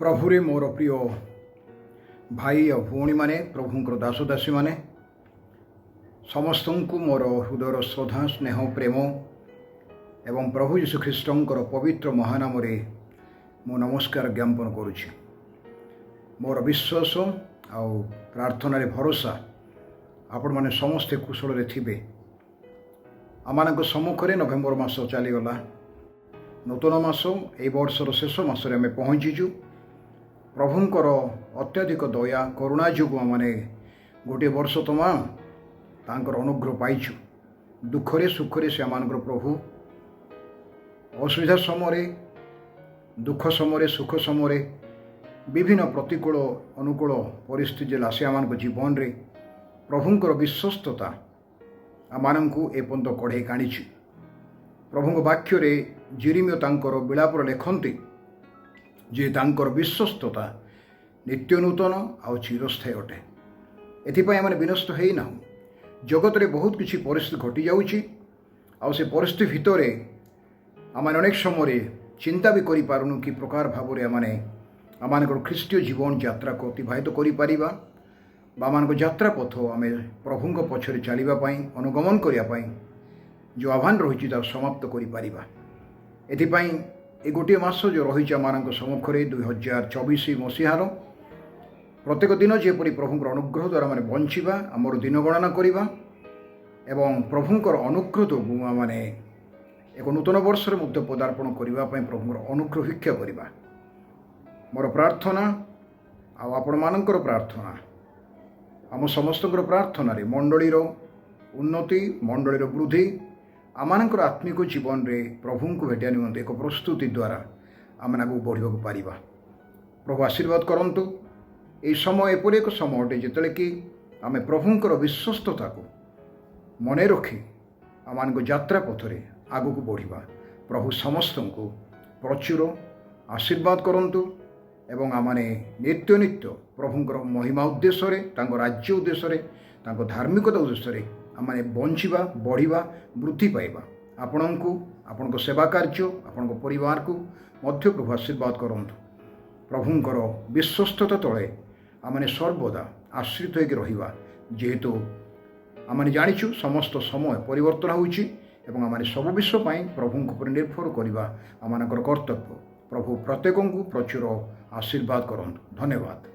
प्रभुरे मोर प्रिय भाई और भौणी माने प्रभुंकर दासदासी माने समस्त को मोर हृदयर श्रद्धा स्नेह प्रेम एवं प्रभु यीशु ख्रीष्टर पवित्र महानाम मु नमस्कार ज्ञापन करुछि। मोर विश्वास आ प्रार्थना भरोसा आपण माने समस्ते कुशल थे। आम सम्मुखें नवेम्बर मास चलीगला नूतन मास ए वर्षर शेष मासरे आम पहुँचीचु। प्रभुंकर अत्यधिक दया करुणा जो आने गोटे वर्ष तमाम तांकर अनुग्रह पाइछु। दुखरे सुखरे से आम प्रभु असुविधा समय दुख समय सुख समय विभिन्न प्रतिकूल अनुकूल परिस्थिति आसे आम जीवन रे प्रभुंकर विश्वस्तता आम को एपर्यंत कढ़े काणी। प्रभु वाक्य जिरिमियो तांकर विलापर लेखन्ति जे तांकर विश्वस्तता नित्य नूतन आउ चिरस्थायी अटे। एथिपाई आम विनष्ट है ना। जगत रे बहुत किसी परिस्थिति घटी जाउछि आउ से परिस्थिति भितर आम अनेक समय चिंता भी करि पारुनु कि प्रकार भाव आम ख्रीष्टीय जीवन यात्रा को अतिबाहित करिपारिबा बा आम यात्रा पथ आम प्रभुंक पछरे चलिबा पई अनुगमन करिया पई जो आह्वान रही समाप्त करिपारिबा। एथिपाई ए गोटे मास जो रही आम सम्मुखें 2024 मसीहार प्रत्येक दिन जेपरी प्रभुंकर अनुग्रह द्वारा मैंने बंचिबा आमर दिन गणना करिबा एवं प्रभुंकर अनुग्रह तो मैंने एक नूतन वर्ष मध्य पदार्पण करने प्रभुंकर अनुग्रह भिक्षा करिबा। मोर प्रार्थना आपण मानकर प्रार्थना आम समस्त प्रार्थना रे मंडलीर उन्नति मंडलीर वृद्धि आमानकर आत्मिक जीवन रे प्रभु को भेटिया निमंते एक प्रस्तुति द्वारा आम आगे बढ़ा पारिबा। प्रभु आशीर्वाद करंतु। ये समय एपरि एक समय अटे जिते कि आम प्रभुंकर विश्वस्तता को मन रखी आम यात्रा पथरे आगु को बढ़िबा। प्रभु समस्त को प्रचुर आशीर्वाद करंतु एवं आमाने नित्य नित्य प्रभुंकर महिमा उद्देश्य राज्य उद्देश्य धार्मिकता उद्देश्य आमाने बंचिबा बढ़िबा वृद्धि पाइबा। आपण को आपण सेवा कार्य आपण परिवार को मध्य प्रभु आशीर्वाद करंतु। प्रभुंकर विश्वस्तता तले आमाने सर्वदा आश्रित होकर रहिबा। जेहेतु आमाने जानिछु समस्त समय परिवर्तन होउछि एवं आमाने सब विश्व पाई प्रभुंक उपर निर्भर करिबा आमानकर कर्तव्य। प्रभु प्रत्येक को प्रचुर आशीर्वाद करंतु। धन्यवाद।